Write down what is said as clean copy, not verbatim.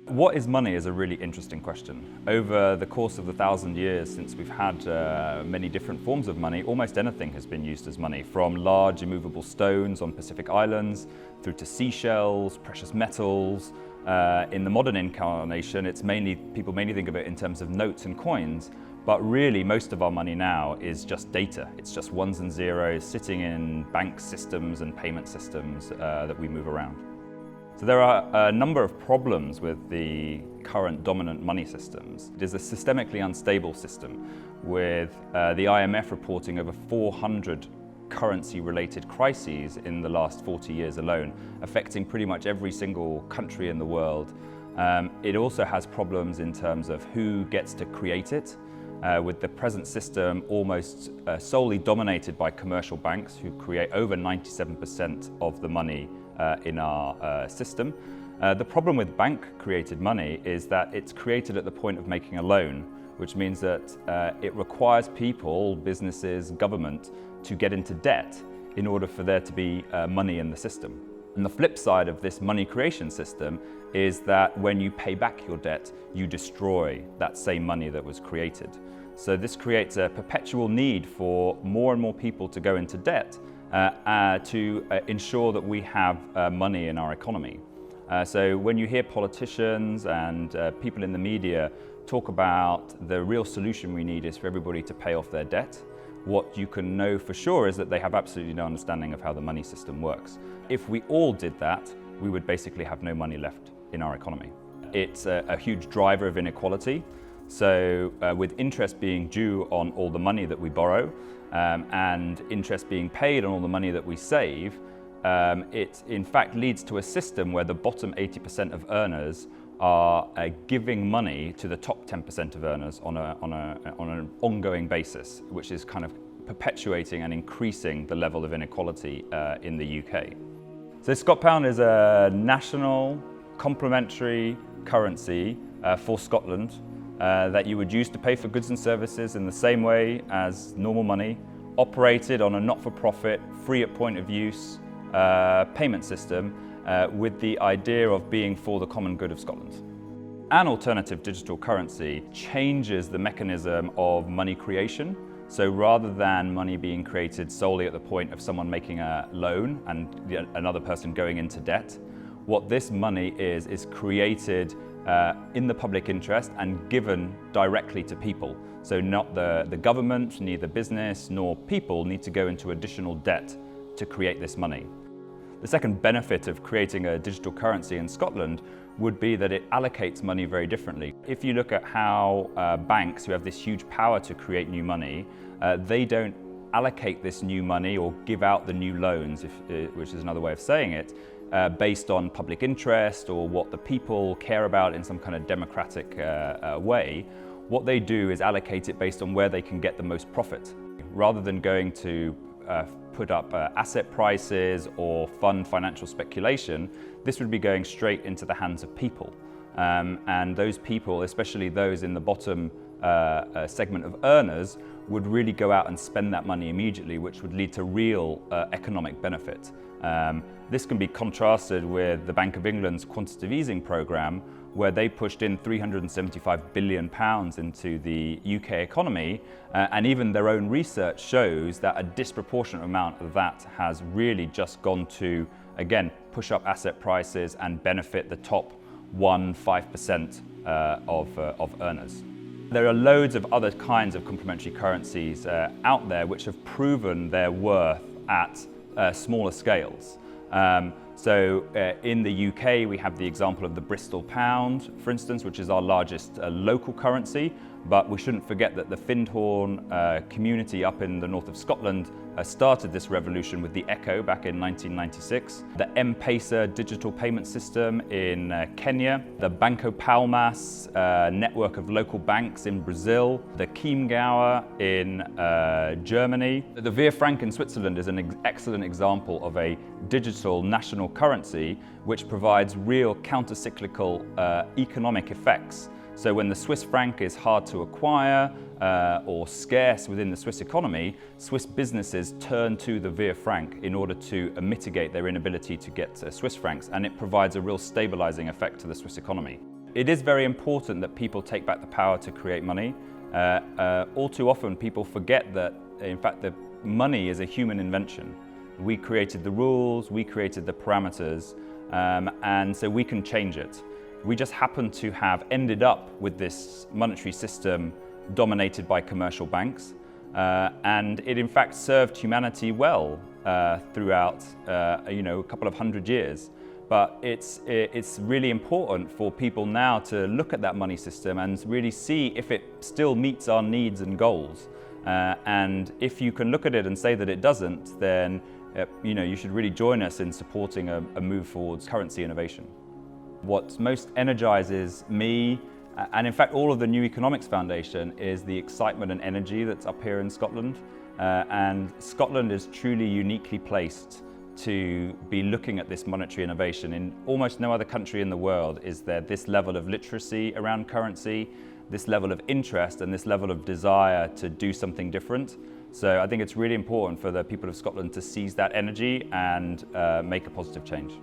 What is money is a really interesting question. Over the course of the 1,000 years since we've had many different forms of money, almost anything has been used as money, from large immovable stones on Pacific islands through to seashells, precious metals. In the modern incarnation, people mainly think of it in terms of notes and coins, but really most of our money now is just data. It's just ones and zeros sitting in bank systems and payment systems that we move around. So there are a number of problems with the current dominant money systems. It is a systemically unstable system, with the IMF reporting over 400 currency-related crises in the last 40 years alone, affecting pretty much every single country in the world. It also has problems in terms of who gets to create it, with the present system almost solely dominated by commercial banks who create over 97% of the money in our system. The problem with bank-created money is that it's created at the point of making a loan, which means that it requires people, businesses, government to get into debt in order for there to be money in the system. And the flip side of this money creation system is that when you pay back your debt, you destroy that same money that was created. So this creates a perpetual need for more and more people to go into debt to ensure that we have money in our economy. So when you hear politicians and people in the media talk about the real solution we need is for everybody to pay off their debt, what you can know for sure is that they have absolutely no understanding of how the money system works. If we all did that, we would basically have no money left in our economy. It's a huge driver of inequality. So with interest being due on all the money that we borrow and interest being paid on all the money that we save, it in fact leads to a system where the bottom 80% of earners are giving money to the top 10% of earners on an ongoing basis, which is kind of perpetuating and increasing the level of inequality in the UK. So ScotPound is a national complementary currency for Scotland that you would use to pay for goods and services in the same way as normal money, operated on a not-for-profit, free at point of use payment system with the idea of being for the common good of Scotland. An alternative digital currency changes the mechanism of money creation. So rather than money being created solely at the point of someone making a loan and another person going into debt, what this money is created in the public interest and given directly to people. So not the government, neither business nor people need to go into additional debt to create this money. The second benefit of creating a digital currency in Scotland would be that it allocates money very differently. If you look at how banks, who have this huge power to create new money, they don't allocate this new money or give out the new loans, which is another way of saying it, based on public interest or what the people care about in some kind of democratic way. What they do is allocate it based on where they can get the most profit. Rather than going to put up asset prices or fund financial speculation, this would be going straight into the hands of people. And those people, especially those in the bottom segment of earners, would really go out and spend that money immediately, which would lead to real economic benefit. This can be contrasted with the Bank of England's quantitative easing programme, where they pushed in £375 billion into the UK economy, and even their own research shows that a disproportionate amount of that has really just gone to, again, push up asset prices and benefit the top 1-5% of earners. There are loads of other kinds of complementary currencies out there which have proven their worth at smaller scales. So in the UK, we have the example of the Bristol pound, for instance, which is our largest local currency. But we shouldn't forget that the Findhorn community up in the north of Scotland started this revolution with the Echo back in 1996. The M-Pesa digital payment system in Kenya, the Banco Palmas network of local banks in Brazil, the Chiemgauer in Germany. The Wehr franc in Switzerland is an excellent example of a digital national currency which provides real counter-cyclical economic effects. So when the Swiss franc is hard to acquire or scarce within the Swiss economy, Swiss businesses turn to the Wehr franc in order to mitigate their inability to get Swiss francs, and it provides a real stabilizing effect to the Swiss economy. It is very important that people take back the power to create money. All too often people forget that, in fact, the money is a human invention. We created the rules, we created the parameters, and so we can change it. We just happen to have ended up with this monetary system dominated by commercial banks, and it in fact served humanity well throughout a couple of hundred years. But it's really important for people now to look at that money system and really see if it still meets our needs and goals. And if you can look at it and say that it doesn't, then you should really join us in supporting a move towards currency innovation. What most energizes me, and in fact all of the New Economics Foundation, is the excitement and energy that's up here in Scotland. And Scotland is truly uniquely placed to be looking at this monetary innovation. In almost no other country in the world is there this level of literacy around currency, this level of interest and this level of desire to do something different. So I think it's really important for the people of Scotland to seize that energy and make a positive change.